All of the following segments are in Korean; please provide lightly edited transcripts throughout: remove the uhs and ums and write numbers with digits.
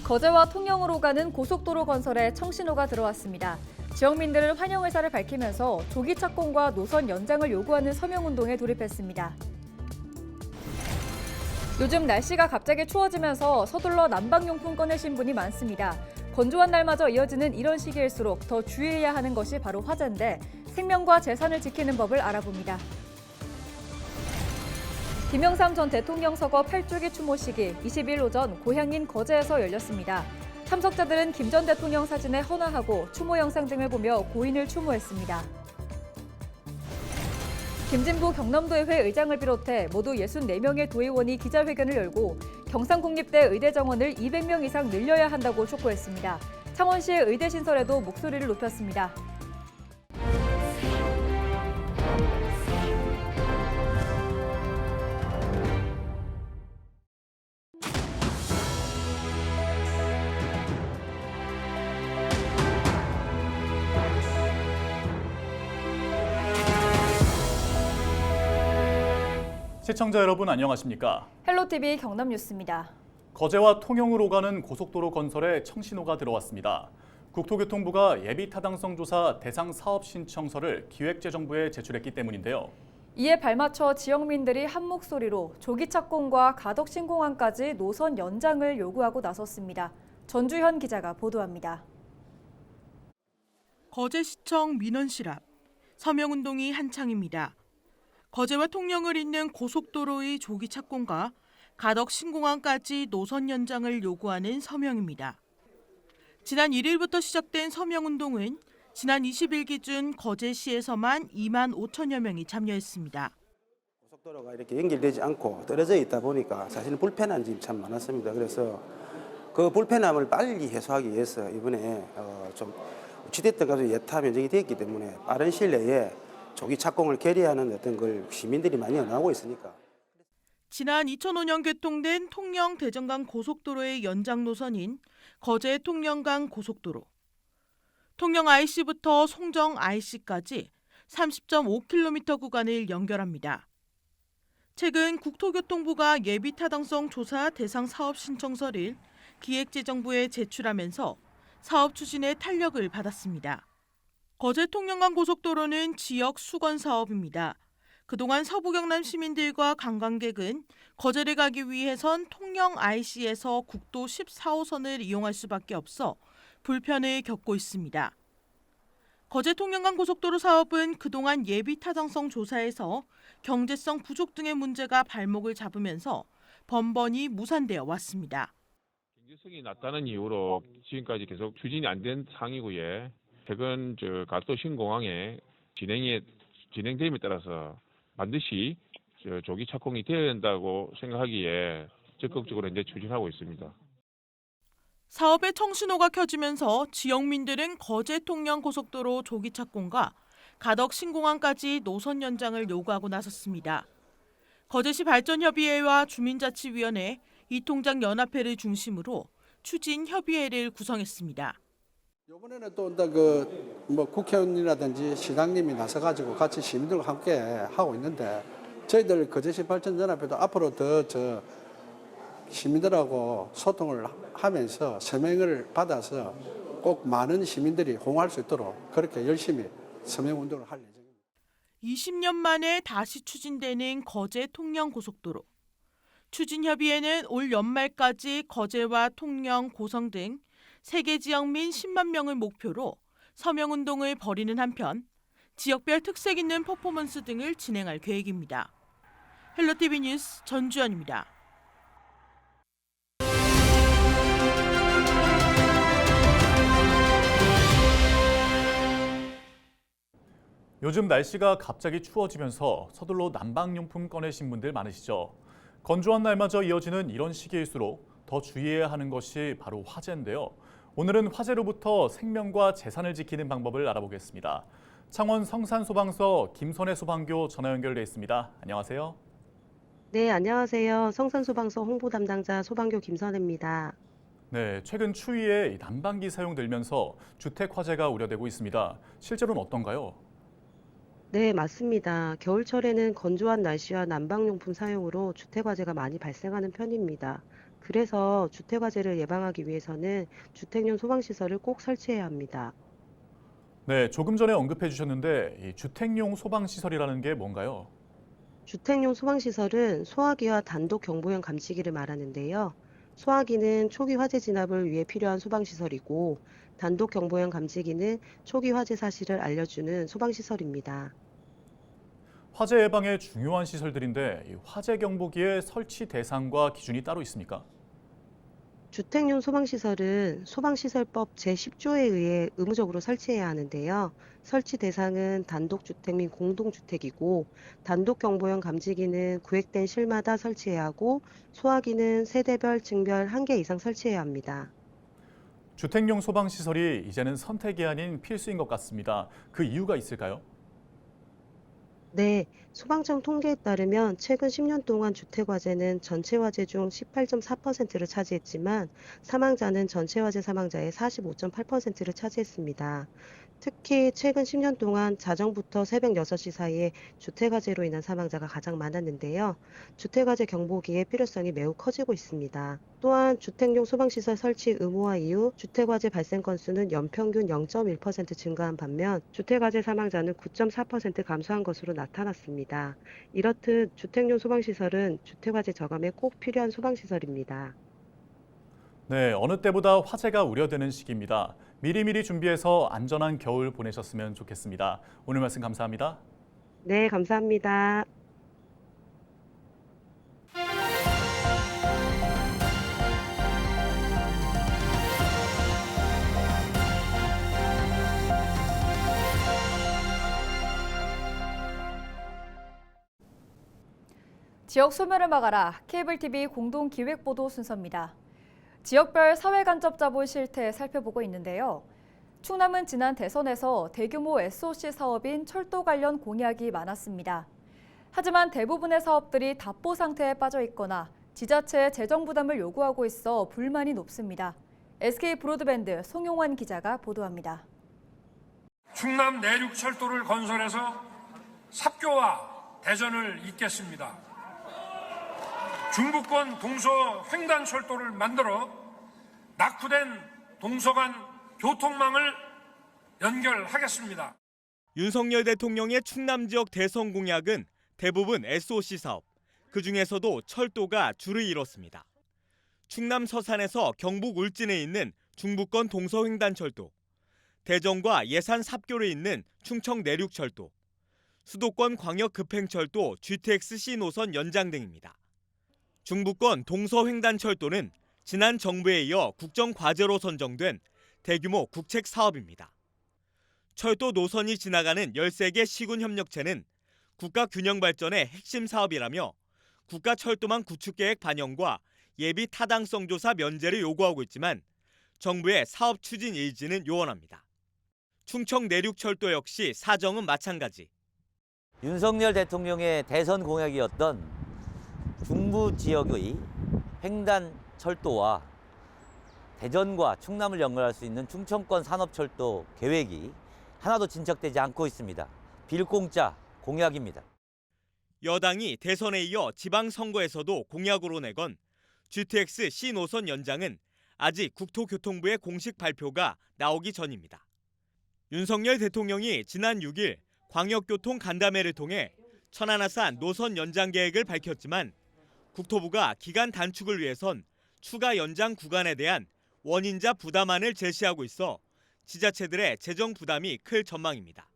거제와 통영으로 가는 고속도로 건설에 청신호가 들어왔습니다. 지역민들은 환영 의사를 밝히면서 조기 착공과 노선 연장을 요구하는 서명운동에 돌입했습니다. 요즘 날씨가 갑자기 추워지면서 서둘러 난방용품 꺼내신 분이 많습니다. 건조한 날마저 이어지는 이런 시기일수록 더 주의해야 하는 것이 바로 화재인데 생명과 재산을 지키는 법을 알아봅니다. 김영삼 전 대통령 서거 8주기 추모식이 20일 오전 고향인 거제에서 열렸습니다. 참석자들은 김 전 대통령 사진에 헌화하고 추모 영상 등을 보며 고인을 추모했습니다. 김진부 경남도의회 의장을 비롯해 모두 64명의 도의원이 기자회견을 열고 경상국립대 의대 정원을 200명 이상 늘려야 한다고 촉구했습니다. 창원시의 의대 신설에도 목소리를 높였습니다. 시청자 여러분 안녕하십니까? 헬로티비 경남뉴스입니다. 거제와 통영으로 가는 고속도로 건설에 청신호가 들어왔습니다. 국토교통부가 예비 타당성 조사 대상 사업 신청서를 기획재정부에 제출했기 때문인데요. 이에 발맞춰 지역민들이 한 목소리로 조기 착공과 가덕 신공항까지 노선 연장을 요구하고 나섰습니다. 전주현 기자가 보도합니다. 거제시청 민원실 앞 서명운동이 한창입니다. 거제와 통영을 잇는 고속도로의 조기 착공과 가덕 신공항까지 노선 연장을 요구하는 서명입니다. 지난 1일부터 시작된 서명운동은 지난 20일 기준 거제시에서만 2만 5천여 명이 참여했습니다. 고속도로가 이렇게 연결되지 않고 떨어져 있다 보니까 사실 불편한 점이 참 많았습니다. 그래서 그 불편함을 빨리 해소하기 위해서 이번에 좀 취됐던 것으로 예타 면적이 되었기 때문에 빠른 시일 내에 조기 착공을 결의하는 어떤 걸 시민들이 많이 원하고 있으니까. 지난 2005년 개통된 통영 대전간 고속도로의 연장 노선인 거제 통영간 고속도로. 통영 IC부터 송정 IC까지 30.5km 구간을 연결합니다. 최근 국토교통부가 예비 타당성 조사 대상 사업 신청서를 기획재정부에 제출하면서 사업 추진에 탄력을 받았습니다. 거제 통영간 고속도로는 지역 수건 사업입니다. 그동안 서부 경남 시민들과 관광객은 거제를 가기 위해선 통영 IC에서 국도 14호선을 이용할 수밖에 없어 불편을 겪고 있습니다. 거제 통영간 고속도로 사업은 그동안 예비 타당성 조사에서 경제성 부족 등의 문제가 발목을 잡으면서 번번이 무산되어 왔습니다. 경제성이 낮다는 이유로 지금까지 계속 추진이 안 된 상이고요. 최근 가덕도 신공항의 진행됨에 따라서 반드시 조기 착공이 되어야 된다고 생각하기에 적극적으로 이제 추진하고 있습니다. 사업의 청신호가 켜지면서 지역민들은 거제 통영 고속도로 조기 착공과 가덕 신공항까지 노선 연장을 요구하고 나섰습니다. 거제시 발전협의회와 주민자치위원회, 이통장 연합회를 중심으로 추진 협의회를 구성했습니다. 이번에는 또 국회의원이라든지 시장님이 나서가지고 같이 시민들과 함께 하고 있는데 저희들 거제시 발전연합회도 앞으로 더 시민들하고 소통을 하면서 서명을 받아서 꼭 많은 시민들이 호응할 수 있도록 그렇게 열심히 서명운동을 할 예정입니다. 20년 만에 다시 추진되는 거제 통영 고속도로. 추진협의회는 올 연말까지 거제와 통영, 고성 등 3개 지역민 10만 명을 목표로 서명운동을 벌이는 한편 지역별 특색 있는 퍼포먼스 등을 진행할 계획입니다. 헬로티비 뉴스 전주현입니다. 요즘 날씨가 갑자기 추워지면서 서둘러 난방용품 꺼내신 분들 많으시죠? 건조한 날마저 이어지는 이런 시기일수록 더 주의해야 하는 것이 바로 화재인데요. 오늘은 화재로부터 생명과 재산을 지키는 방법을 알아보겠습니다. 창원 성산소방서 김선혜 소방교 전화 연결돼 있습니다. 안녕하세요. 네, 안녕하세요. 성산소방서 홍보 담당자 소방교 김선혜입니다. 네, 최근 추위에 난방기 사용 늘면서 주택 화재가 우려되고 있습니다. 실제로는 어떤가요? 네, 맞습니다. 겨울철에는 건조한 날씨와 난방용품 사용으로 주택 화재가 많이 발생하는 편입니다. 그래서 주택화재를 예방하기 위해서는 주택용 소방시설을 꼭 설치해야 합니다. 네, 조금 전에 언급해 주셨는데 이 주택용 소방시설이라는 게 뭔가요? 주택용 소방시설은 소화기와 단독 경보용 감지기를 말하는데요. 소화기는 초기 화재 진압을 위해 필요한 소방시설이고, 단독 경보용 감지기는 초기 화재 사실을 알려주는 소방시설입니다. 화재 예방에 중요한 시설들인데 이 화재 경보기의 설치 대상과 기준이 따로 있습니까? 주택용 소방시설은 소방시설법 제10조에 의해 의무적으로 설치해야 하는데요. 설치 대상은 단독주택 및 공동주택이고, 단독 경보용 감지기는 구획된 실마다 설치해야 하고, 소화기는 세대별, 층별 1개 이상 설치해야 합니다. 주택용 소방시설이 이제는 선택이 아닌 필수인 것 같습니다. 그 이유가 있을까요? 네, 소방청 통계에 따르면 최근 10년 동안 주택화재는 전체 화재 중 18.4%를 차지했지만 사망자는 전체 화재 사망자의 45.8%를 차지했습니다. 특히 최근 10년 동안 자정부터 새벽 6시 사이에 주택화재로 인한 사망자가 가장 많았는데요. 주택화재 경보기의 필요성이 매우 커지고 있습니다. 또한 주택용 소방시설 설치 의무화 이후 주택화재 발생 건수는 연평균 0.1% 증가한 반면 주택화재 사망자는 9.4% 감소한 것으로 나타났습니다. 이렇듯 주택용 소방시설은 주택화재 저감에 꼭 필요한 소방시설입니다. 네, 어느 때보다 화재가 우려되는 시기입니다. 미리미리 준비해서 안전한 겨울 보내셨으면 좋겠습니다. 오늘 말씀 감사합니다. 네, 감사합니다. 지역 소멸을 막아라. 케이블 TV 공동 기획 보도 순서입니다. 지역별 사회 간접 자본 실태 살펴보고 있는데요. 충남은 지난 대선에서 대규모 SOC 사업인 철도 관련 공약이 많았습니다. 하지만 대부분의 사업들이 답보 상태에 빠져 있거나 지자체의 재정 부담을 요구하고 있어 불만이 높습니다. SK 브로드밴드 송용환 기자가 보도합니다. 충남 내륙 철도를 건설해서 삽교와 대전을 잇겠습니다. 중부권 동서 횡단 철도를 만들어 낙후된 동서 간 교통망을 연결하겠습니다. 윤석열 대통령의 충남 지역 대선 공약은 대부분 SOC 사업, 그중에서도 철도가 줄을 이뤘습니다. 충남 서산에서 경북 울진에 있는 중부권 동서 횡단 철도, 대전과 예산 삽교를 잇는 충청 내륙 철도, 수도권 광역 급행철도 GTX-C 노선 연장 등입니다. 중부권 동서 횡단 철도는 지난 정부에 이어 국정과제로 선정된 대규모 국책 사업입니다. 철도 노선이 지나가는 13개 시군협력체는 국가균형발전의 핵심 사업이라며 국가철도망 구축계획 반영과 예비 타당성 조사 면제를 요구하고 있지만 정부의 사업 추진 의지는 요원합니다. 충청 내륙철도 역시 사정은 마찬가지. 윤석열 대통령의 대선 공약이었던 중부 지역의 횡단 철도와 대전과 충남을 연결할 수 있는 충청권 산업철도 계획이 하나도 진척되지 않고 있습니다. 빌공짜 공약입니다. 여당이 대선에 이어 지방선거에서도 공약으로 내건 GTX-C 노선 연장은 아직 국토교통부의 공식 발표가 나오기 전입니다. 윤석열 대통령이 지난 6일 광역교통 간담회를 통해 천안아산 노선 연장 계획을 밝혔지만 국토부가 기간 단축을 위해선 추가 연장 구간에 대한 원인자 부담안을 제시하고 있어 지자체들의 재정 부담이 클 전망입니다.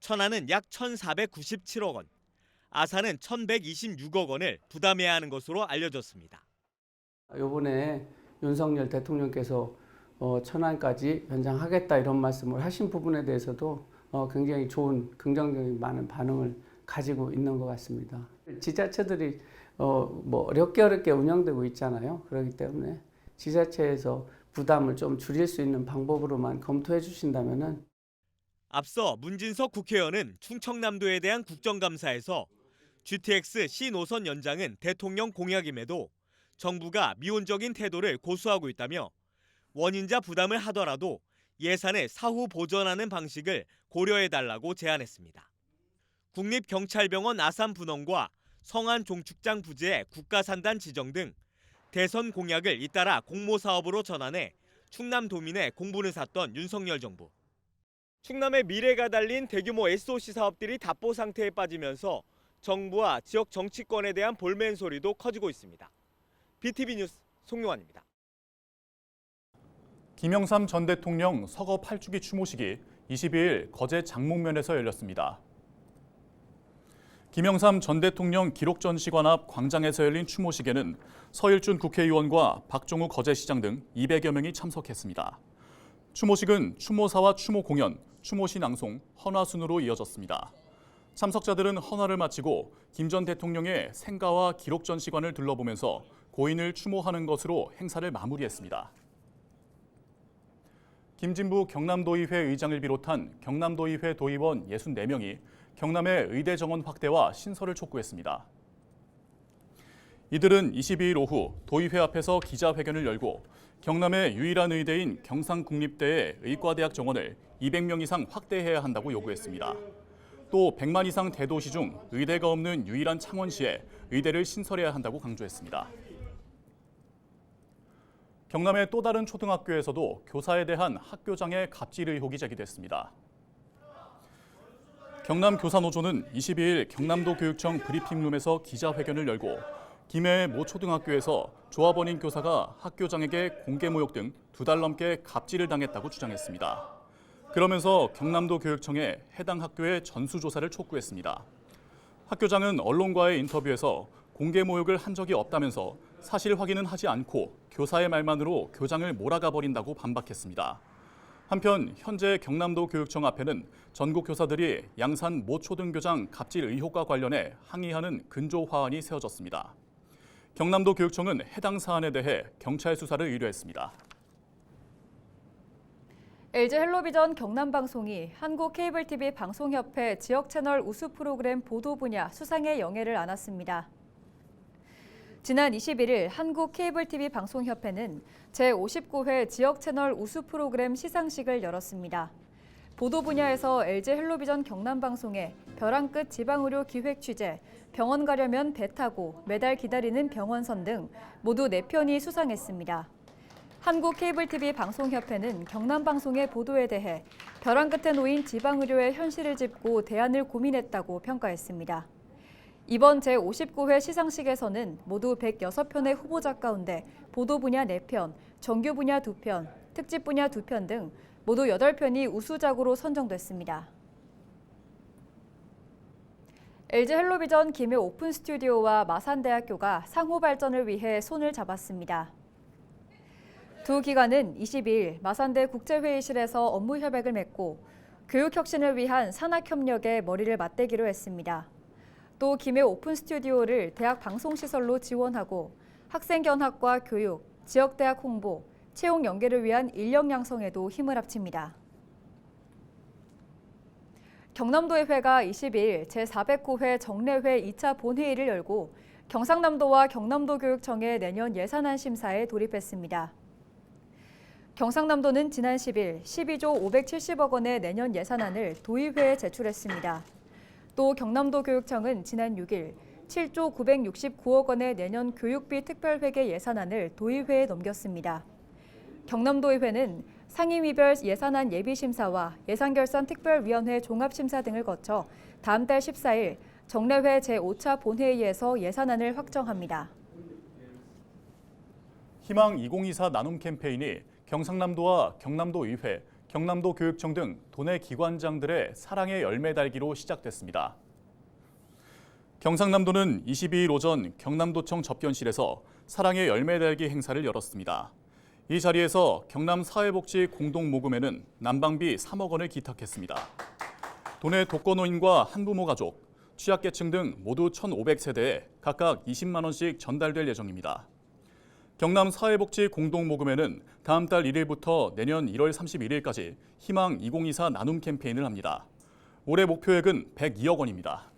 천안은 약 1,497억 원, 아산은 1,126억 원을 부담해야 하는 것으로 알려졌습니다. 이번에 윤석열 대통령께서 천안까지 연장하겠다 이런 말씀을 하신 부분에 대해서도 굉장히 좋은 긍정적인 많은 반응을 가지고 있는 것 같습니다. 지자체들이 어렵게 운영되고 있잖아요. 그렇기 때문에 지자체에서 부담을 좀 줄일 수 있는 방법으로만 검토해 주신다면은. 앞서 문진석 국회의원은 충청남도에 대한 국정감사에서 GTX-C 노선 연장은 대통령 공약임에도 정부가 미온적인 태도를 고수하고 있다며 원인자 부담을 하더라도 예산을 사후 보전하는 방식을 고려해달라고 제안했습니다. 국립경찰병원 아산분원과 성안종축장 부지의 국가산단 지정 등 대선 공약을 잇따라 공모 사업으로 전환해 충남도민의 공분을 샀던 윤석열 정부. 충남의 미래가 달린 대규모 SOC 사업들이 답보 상태에 빠지면서 정부와 지역 정치권에 대한 볼멘 소리도 커지고 있습니다. BTV 뉴스 송용환입니다. 김영삼 전 대통령 서거 8주기 추모식이 22일 거제 장목면에서 열렸습니다. 김영삼 전 대통령 기록전시관 앞 광장에서 열린 추모식에는 서일준 국회의원과 박종우 거제시장 등 200여 명이 참석했습니다. 추모식은 추모사와 추모 공연, 추모시 낭송, 헌화 순으로 이어졌습니다. 참석자들은 헌화를 마치고 김 전 대통령의 생가와 기록전시관을 둘러보면서 고인을 추모하는 것으로 행사를 마무리했습니다. 김진부 경남도의회 의장을 비롯한 경남도의회 도의원 64명이 경남의 의대 정원 확대와 신설을 촉구했습니다. 이들은 22일 오후 도의회 앞에서 기자회견을 열고 경남의 유일한 의대인 경상국립대의 의과대학 정원을 200명 이상 확대해야 한다고 요구했습니다. 또 100만 이상 대도시 중 의대가 없는 유일한 창원시에 의대를 신설해야 한다고 강조했습니다. 경남의 또 다른 초등학교에서도 교사에 대한 학교장의 갑질 의혹이 제기됐습니다. 경남교사노조는 22일 경남도 교육청 브리핑룸에서 기자회견을 열고 김해의 모 초등학교에서 조합원인 교사가 학교장에게 공개모욕 등 2달 넘게 갑질을 당했다고 주장했습니다. 그러면서 경남도 교육청에 해당 학교의 전수조사를 촉구했습니다. 학교장은 언론과의 인터뷰에서 공개모욕을 한 적이 없다면서 사실 확인은 하지 않고 교사의 말만으로 교장을 몰아가 버린다고 반박했습니다. 한편 현재 경남도 교육청 앞에는 전국 교사들이 양산 모 초등교장 갑질 의혹과 관련해 항의하는 근조 화환이 세워졌습니다. 경남도 교육청은 해당 사안에 대해 경찰 수사를 의뢰했습니다. LG 헬로비전 경남방송이 한국 케이블TV 방송협회 지역 채널 우수 프로그램 보도 분야 수상의 영예를 안았습니다. 지난 21일 한국 케이블TV 방송협회는 제59회 지역 채널 우수 프로그램 시상식을 열었습니다. 보도 분야에서 LG 헬로비전 경남방송의 벼랑 끝 지방의료 기획 취재, 병원 가려면 배 타고, 매달 기다리는 병원선 등 모두 4편이 수상했습니다. 한국 케이블TV 방송협회는 경남방송의 보도에 대해 벼랑 끝에 놓인 지방의료의 현실을 짚고 대안을 고민했다고 평가했습니다. 이번 제59회 시상식에서는 모두 106편의 후보작 가운데 보도 분야 4편, 정규 분야 2편, 특집 분야 2편 등 모두 8편이 우수작으로 선정됐습니다. LG 헬로비전 김해 오픈 스튜디오와 마산대학교가 상호 발전을 위해 손을 잡았습니다. 두 기관은 22일 마산대 국제회의실에서 업무 협약을 맺고 교육 혁신을 위한 산학협력에 머리를 맞대기로 했습니다. 또 김해 오픈 스튜디오를 대학 방송시설로 지원하고 학생 견학과 교육, 지역대학 홍보, 채용 연계를 위한 인력 양성에도 힘을 합칩니다. 경남도의회가 22일 제409회 정례회 2차 본회의를 열고 경상남도와 경남도교육청의 내년 예산안 심사에 돌입했습니다. 경상남도는 지난 10일 12조 570억 원의 내년 예산안을 도의회에 제출했습니다. 또 경남도교육청은 지난 6일 7조 969억 원의 내년 교육비 특별회계 예산안을 도의회에 넘겼습니다. 경남도의회는 상임위별 예산안 예비심사와 예산결산특별위원회 종합심사 등을 거쳐 다음 달 14일 정례회 제5차 본회의에서 예산안을 확정합니다. 희망 2024 나눔 캠페인이 경상남도와 경남도의회, 경남도교육청 등 도내 기관장들의 사랑의 열매 달기로 시작됐습니다. 경상남도는 22일 오전 경남도청 접견실에서 사랑의 열매 달기 행사를 열었습니다. 이 자리에서 경남사회복지 공동모금회는 난방비 3억 원을 기탁했습니다. 도내 독거노인과 한부모 가족, 취약계층 등 모두 1,500세대에 각각 20만 원씩 전달될 예정입니다. 경남사회복지 공동모금회는 다음 달 1일부터 내년 1월 31일까지 희망 2024 나눔 캠페인을 합니다. 올해 목표액은 102억 원입니다.